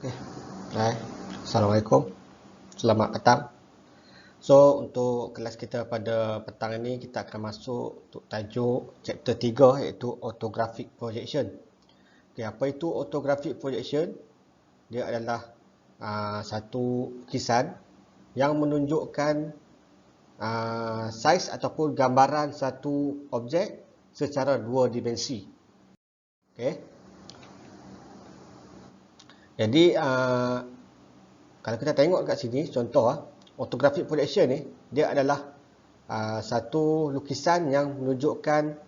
Okay. Hai. Assalamualaikum. Selamat petang. So, untuk kelas kita pada petang ini, kita akan masuk untuk tajuk chapter 3 iaitu Orthographic Projection. Okay, apa itu Orthographic Projection? Dia adalah satu lukisan yang menunjukkan saiz ataupun gambaran satu objek secara dua dimensi. Okay. Jadi, kalau kita tengok kat sini, contoh orthographic projection ni, dia adalah satu lukisan yang menunjukkan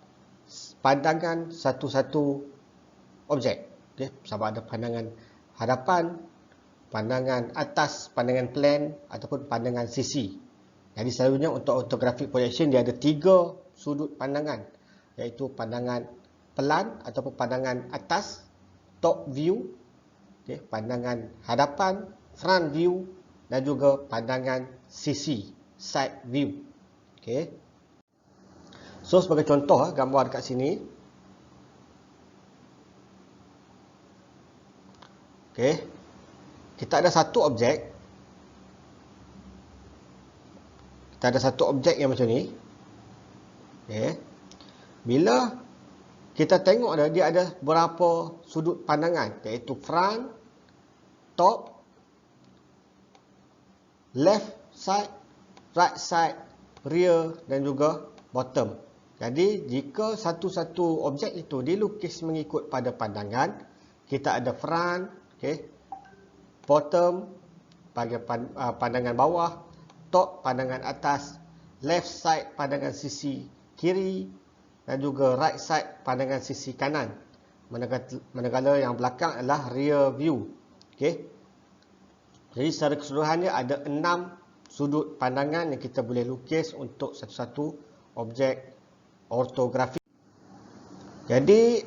pandangan satu-satu objek. Okay? Sama ada pandangan hadapan, pandangan atas, pandangan plan ataupun pandangan sisi. Jadi selalunya untuk orthographic projection dia ada 3 sudut pandangan, iaitu pandangan pelan ataupun pandangan atas, top view, okay? Pandangan hadapan, front view, dan juga pandangan sisi, side view. Okay. So sebagai contoh gambar dekat sini. Okay. Kita ada satu objek. Kita ada satu objek yang macam ni. Okay. Bila kita tengok dia ada berapa sudut pandangan, iaitu front, top, left side, right side, rear dan juga bottom. Jadi jika satu-satu objek itu dilukis mengikut pada pandangan, kita ada front, okay, bottom, pandangan bawah, top, pandangan atas, left side, pandangan sisi kiri dan juga right side, pandangan sisi kanan. Manakala yang belakang adalah rear view. Okay. Jadi secara keseluruhannya ada 6 sudut pandangan yang kita boleh lukis untuk satu-satu objek ortografi. Jadi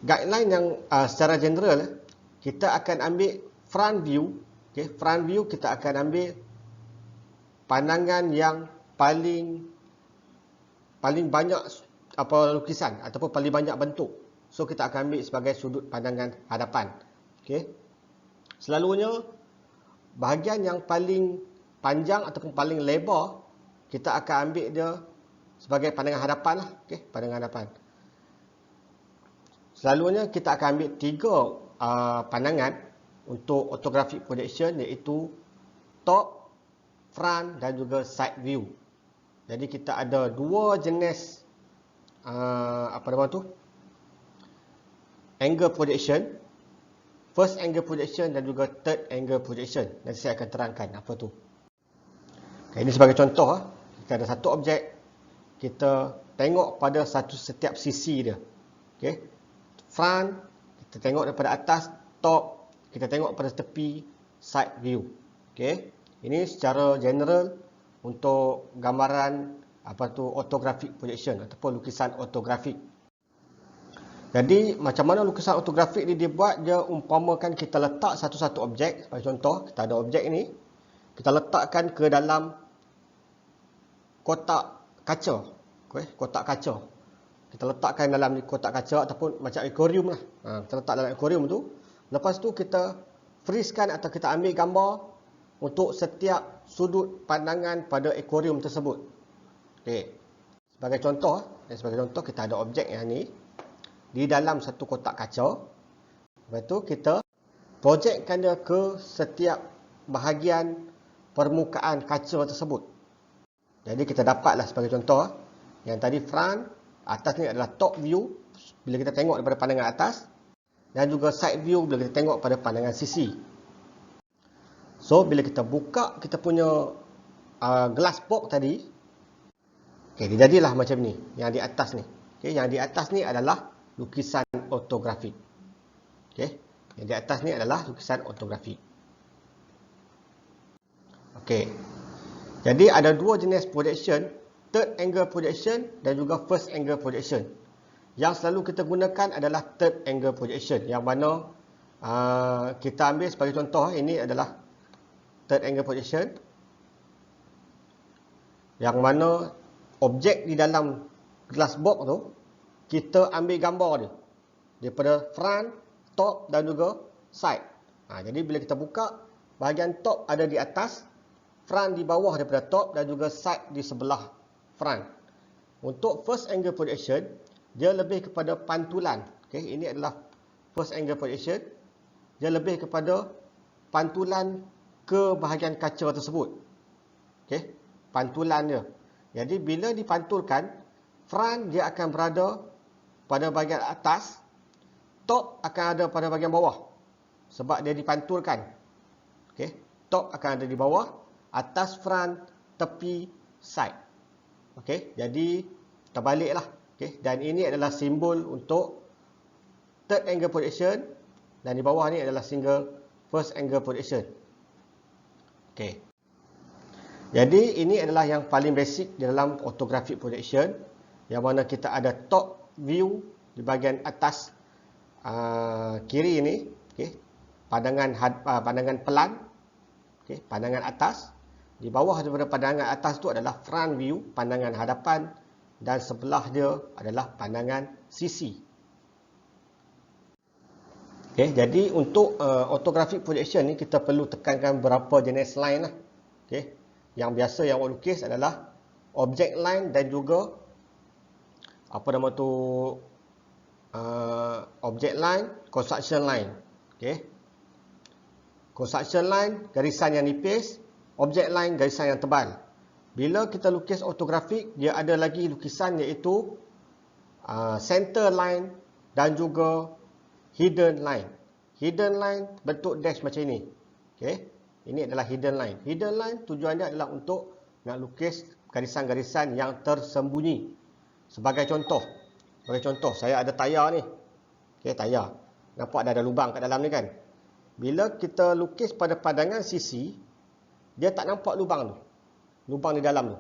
guideline yang secara general, kita akan ambil front view. Okay, front view kita akan ambil pandangan yang paling banyak lukisan ataupun paling banyak bentuk. So kita akan ambil sebagai sudut pandangan hadapan. Okay. Selalunya bahagian yang paling panjang ataupun paling lebar kita akan ambil dia sebagai pandangan hadapan lah. Okay, pandangan hadapan. Selalunya kita akan ambil 3 pandangan untuk orthographic projection, iaitu top, front dan juga side view. Jadi kita ada 2 jenis angle projection. First angle projection dan juga third angle projection. Nanti saya akan terangkan apa tu. Okay, ini sebagai contoh, kita ada satu objek, kita tengok pada setiap sisi dia. Okay. Front, kita tengok daripada atas, top, kita tengok pada tepi, side view. Okay. Ini secara general untuk gambaran orthographic projection ataupun lukisan ortografik. Jadi macam mana lukisan ortografik ni dibuat? Dia umpamakan kita letak satu-satu objek. Sebagai contoh, kita ada objek ni, kita letakkan ke dalam kotak kaca. Okay, kotak kaca. Kita letakkan dalam kotak kaca ataupun macam akuarium lah. Kita letak dalam akuarium tu. Lepas tu kita freezekan atau kita ambil gambar untuk setiap sudut pandangan pada akuarium tersebut. Okay. Sebagai contoh kita ada objek yang ni di dalam satu kotak kaca. Lepas tu kita projekkan dia ke setiap bahagian permukaan kaca tersebut. Jadi kita dapatlah sebagai contoh, yang tadi front, atas ni adalah top view bila kita tengok daripada pandangan atas, dan juga side view bila kita tengok pada pandangan sisi. So bila kita buka kita punya glass box tadi, okay, dia jadilah macam ni, yang di atas ni. Okay, yang di atas ni adalah lukisan ortografik. Okay, yang di atas ni adalah lukisan ortografik. Okay, jadi ada 2 jenis projection, third angle projection dan juga first angle projection. Yang selalu kita gunakan adalah third angle projection, yang mana kita ambil sebagai contoh, ini adalah third angle projection, yang mana objek di dalam glass box tu, kita ambil gambar dia daripada front, top dan juga side. Jadi bila kita buka, bahagian top ada di atas, front di bawah daripada top dan juga side di sebelah front. Untuk first angle projection, dia lebih kepada pantulan. Ini adalah first angle projection. Dia lebih kepada pantulan ke bahagian kaca tersebut. Pantulan dia. Jadi bila dipantulkan, front dia akan berada pada bahagian atas, top akan ada pada bahagian bawah. Sebab dia dipantulkan. Top akan ada di bawah, atas front, tepi, side. Jadi terbaliklah. Dan ini adalah simbol untuk third angle projection, dan di bawah ni adalah first angle projection. Jadi ini adalah yang paling basic di dalam orthographic projection, yang mana kita ada top view di bahagian atas kiri ini, pandangan pelan, pandangan atas. Di bawah daripada pandangan atas itu adalah front view, pandangan hadapan, dan sebelah dia adalah pandangan sisi. Jadi untuk orthographic projection ni kita perlu tekankan beberapa jenis line lah. Yang biasa yang awak lukis adalah object line dan juga object line, construction line. Construction line garisan yang nipis, object line garisan yang tebal. Bila kita lukis orthographic, dia ada lagi lukisan iaitu center line dan juga hidden line. Hidden line bentuk dash macam ini. Ini adalah hidden line. Hidden line tujuannya adalah untuk nak lukis garisan-garisan yang tersembunyi. Sebagai contoh, saya ada tayar ni. Tayar. Nampak ada lubang kat dalam ni kan? Bila kita lukis pada pandangan sisi, dia tak nampak lubang tu. Lubang di dalam tu.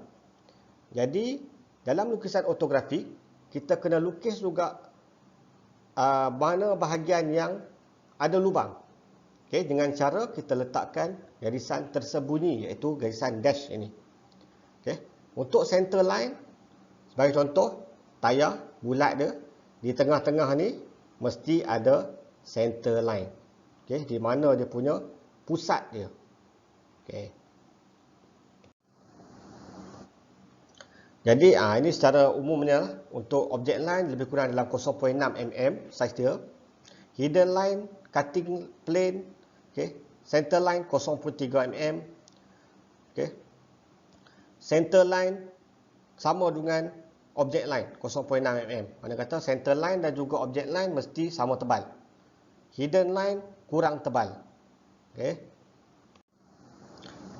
Jadi, dalam lukisan ortografik, kita kena lukis juga mana bahagian yang ada lubang. Dengan cara kita letakkan garisan tersembunyi, iaitu garisan dash ini. Untuk center line, sebagai contoh, tayar bulat dia, di tengah-tengah ni mesti ada center line. Di mana dia punya pusat dia. Jadi ini secara umumnya untuk object line lebih kurang dalam 0.6 mm saiz dia. Hidden line, cutting plane, center line 0.3 mm. Center line sama dengan object line 0.6 mm. Mana kata center line dan juga object line mesti sama tebal. Hidden line kurang tebal.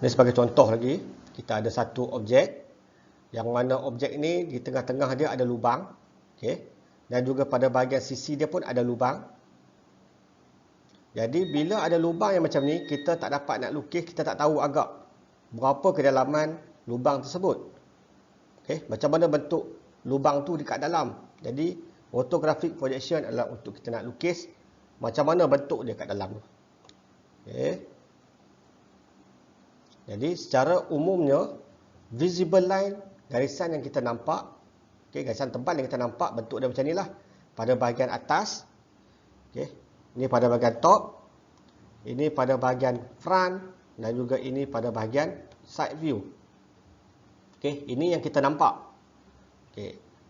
Ini sebagai contoh lagi, kita ada satu objek yang mana objek ini di tengah-tengah dia ada lubang. Dan juga pada bahagian sisi dia pun ada lubang. Jadi bila ada lubang yang macam ni, kita tak dapat nak lukis, kita tak tahu agak berapa kedalaman lubang tersebut. Macam mana bentuk lubang tu dekat dalam. Jadi orthographic projection adalah untuk kita nak lukis macam mana bentuk dia kat dalam tu. Jadi secara umumnya, visible line, garisan yang kita nampak, garisan tebal yang kita nampak, bentuk dia macam ni lah. Pada bahagian atas, ini pada bahagian top, ini pada bahagian front, dan juga ini pada bahagian side view. Ini yang kita nampak.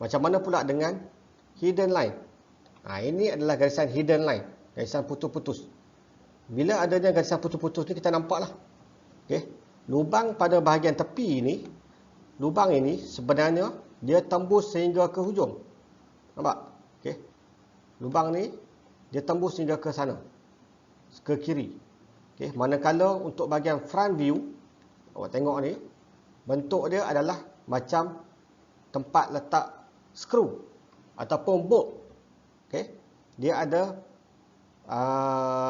Macam mana pula dengan hidden line? Ini adalah garisan hidden line, garisan putus-putus. Bila adanya garisan putus-putus ni, kita nampak lah. Lubang pada bahagian tepi ini, lubang ini sebenarnya dia tembus sehingga ke hujung. Nampak? Lubang ni dia tembus hingga ke sana, ke kiri. Manakala untuk bahagian front view, awak tengok ni, bentuk dia adalah macam tempat letak skru ataupun bolt. Dia ada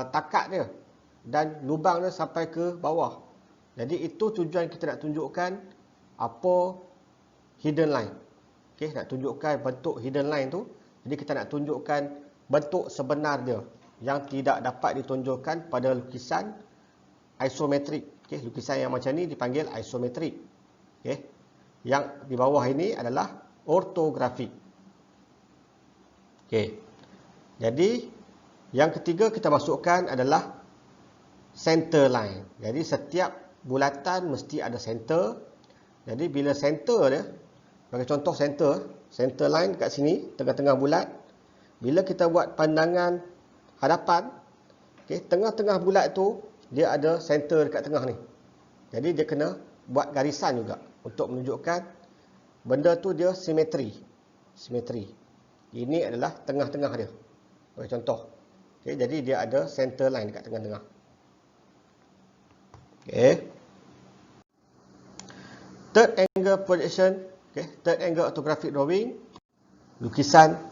takat dia dan lubang dia sampai ke bawah. Jadi itu tujuan kita nak tunjukkan apa hidden line. Nak tunjukkan bentuk hidden line tu. Jadi kita nak tunjukkan bentuk sebenar dia yang tidak dapat ditunjukkan pada lukisan isometrik. Lukisan yang macam ni dipanggil isometrik. Yang di bawah ini adalah ortografik. Jadi Yang ketiga kita masukkan adalah center line. Jadi setiap bulatan mesti ada center. Jadi bila center dia, bagi contoh center line kat sini, tengah-tengah bulat. Bila kita buat pandangan hadapan, okay, tengah-tengah bulat tu, dia ada center dekat tengah ni. Jadi dia kena buat garisan juga untuk menunjukkan benda tu dia simetri. Ini adalah tengah-tengah dia. Bagi contoh. Okay, jadi dia ada center line dekat tengah-tengah. Okay. Third angle projection. Okay. Third angle orthographic drawing. Lukisan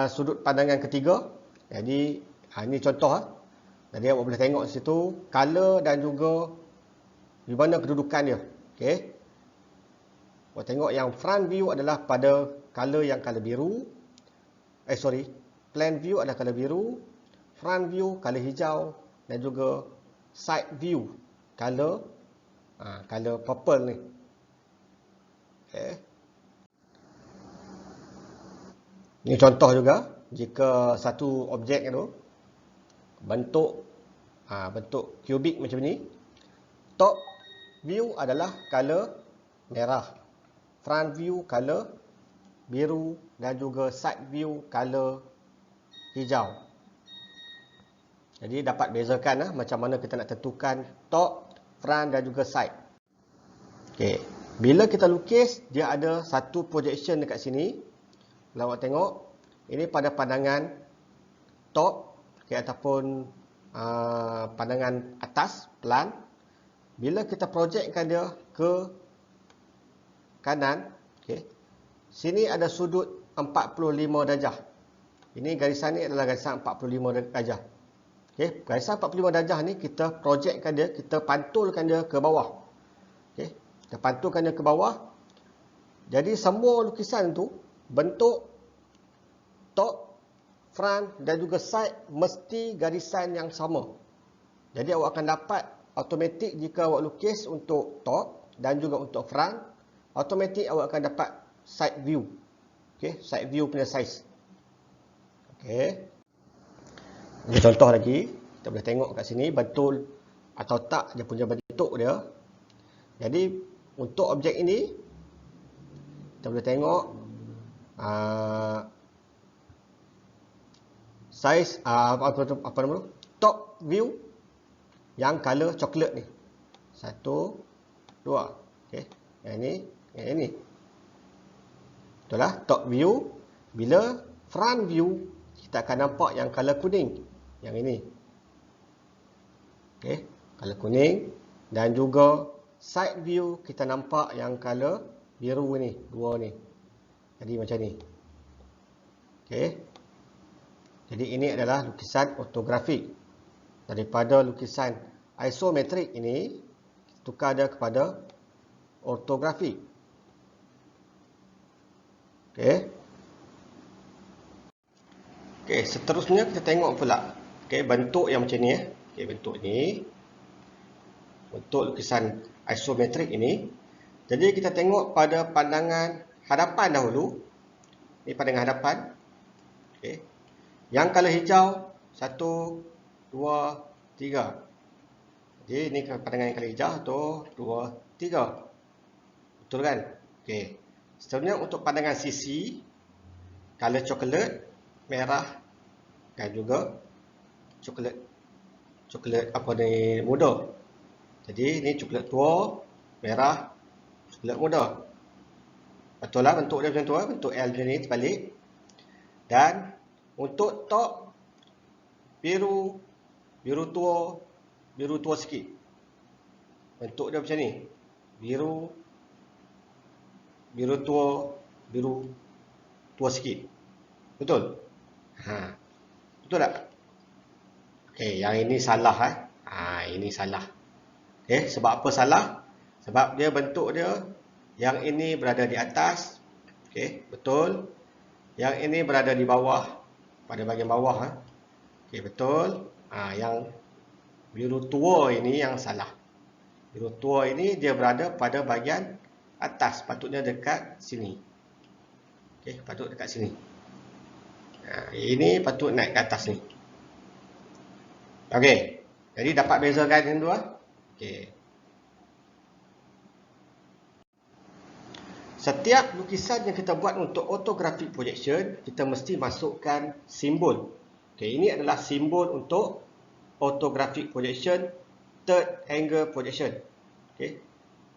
sudut pandangan ketiga. Jadi ini contoh. Jadi awak boleh tengok di situ color dan juga di mana kedudukan dia. Okey. Awak tengok yang front view adalah pada color yang color biru. Plan view adalah color biru, front view color hijau dan juga side view color purple ni. Okey. Ini contoh juga jika satu objek itu bentuk kubik macam ni, top view adalah color merah, front view color biru dan juga side view color hijau. Jadi dapat bezakan macam mana kita nak tentukan top, front dan juga side. Okey, bila kita lukis dia ada satu projection dekat sini. Kalau awak tengok, ini pada pandangan top, okay, ataupun pandangan atas pelan. Bila kita projectkan dia ke kanan, okay, sini ada sudut 45 darjah. Ini garisan ni adalah garisan 45 darjah. Okay, garisan 45 darjah ni kita projectkan dia, kita pantulkan dia ke bawah. Okay, kita pantulkan dia ke bawah. Jadi semua lukisan tu bentuk top, front dan juga side mesti garisan yang sama. Jadi awak akan dapat automatik jika awak lukis untuk top dan juga untuk front, automatik awak akan dapat side view. Okey, side view punya size. Okey. Ini contoh lagi, kita boleh tengok kat sini betul atau tak dia punya bentuk dia. Jadi untuk objek ini kita boleh tengok size apa nama top view yang color coklat ni. 1 2. Okey. Yang ini. Betul lah, top view. Bila front view kita akan nampak yang color kuning. Yang ini. Okey, color kuning dan juga side view kita nampak yang color biru ni, dua ni. Jadi macam ni. Okey. Jadi ini adalah lukisan ortografik. Daripada lukisan isometrik ini, tukar dia kepada ortografik. Okey. Okey, seterusnya kita tengok pula. Okey, bentuk yang macam ni Okey, bentuk ni. Untuk lukisan isometrik ini. Jadi kita tengok pada pandangan hadapan dahulu. Ini pandangan hadapan. Okey. Yang color hijau 1 2 3. Jadi ini pandangan yang color hijau 1 2 3. Betul kan? Okey. Seterusnya untuk pandangan sisi color coklat, merah dan juga coklat apa ni muda. Jadi ini coklat tua, merah, coklat muda. Betul lah bentuk dia macam tu bentuk L dia ni terbalik. Dan untuk top biru tua sikit. Bentuk dia macam ni. Biru tua sikit. Betul? Betul tak? Okey, yang ini salah ini salah. Okey, sebab apa salah? Sebab dia bentuk dia yang ini berada di atas. Okey, betul. Yang ini berada di bawah, pada bahagian bawah Okey, betul. Yang biru tua ini yang salah. Biru tua ini dia berada pada bahagian atas, patutnya dekat sini. Okey, patut dekat sini. Ini patut naik ke atas ni. Okey. Jadi dapat bezakan yang dua. Okey. Setiap lukisan yang kita buat untuk orthographic projection, kita mesti masukkan simbol. Okey, ini adalah simbol untuk orthographic projection, third angle projection. Okey.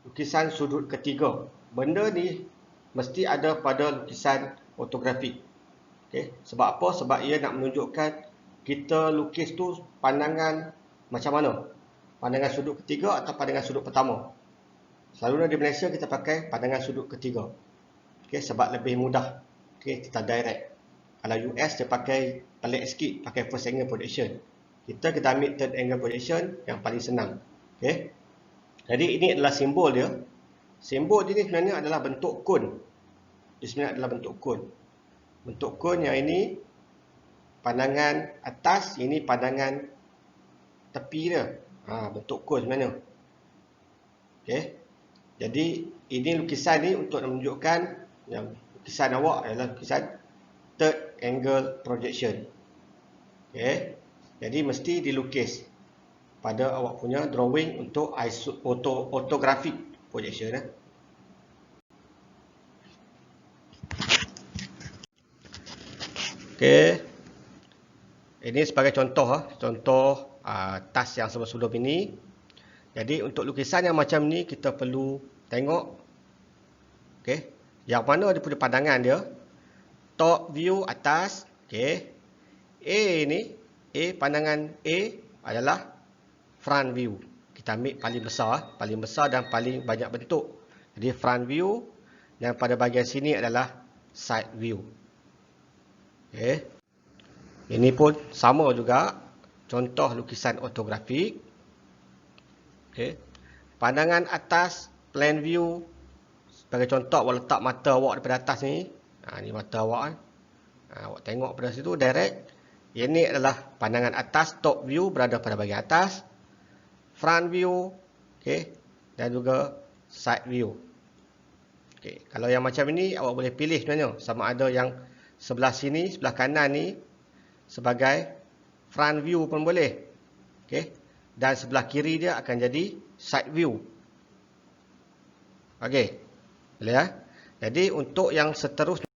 Lukisan sudut ketiga. Benda ni mesti ada pada lukisan orthographic. Okey, sebab apa? Sebab ia nak menunjukkan kita lukis tu pandangan macam mana? Pandangan sudut ketiga atau pandangan sudut pertama? Selalunya di Malaysia kita pakai pandangan sudut ketiga. Okey, sebab lebih mudah. Okey, kita direct. Kalau US dia pakai pelik sikit, pakai first angle projection. Kita ambil third angle projection yang paling senang. Okey. Jadi ini adalah simbol dia. Simbol dia ni sebenarnya adalah bentuk kun. Dia sebenarnya adalah bentuk kun. Bentuk kun yang ini pandangan atas, ini pandangan tepi dia. Bentuk kun sebenarnya. Okey. Jadi ini lukisan ni untuk menunjukkan yang lukisan awak adalah lukisan third angle projection. Okey. Jadi mesti dilukis pada awak punya drawing untuk orthographic projection. Okey. Ini sebagai contoh tas yang sebelum ini. Jadi untuk lukisan yang macam ni kita perlu tengok okey, yang mana dia punya pandangan dia. Top view atas, okey. Pandangan A adalah front view. Kita ambil paling besar dan paling banyak bentuk. Jadi front view, dan pada bahagian sini adalah side view. Okey. Ini pun sama juga, contoh lukisan orthographic. Okey. Pandangan atas, plan view. Sebagai contoh, awak letak mata awak daripada atas ni. Ni mata awak. Awak tengok pada situ direct. Ini adalah pandangan atas, top view berada pada bahagian atas. Front view, okey, dan juga side view. Okey, kalau yang macam ini awak boleh pilih sebenarnya, sama ada yang sebelah sini, sebelah kanan ni sebagai front view pun boleh. Okey, dan sebelah kiri dia akan jadi side view. Okey. Boleh ya? Jadi untuk yang seterusnya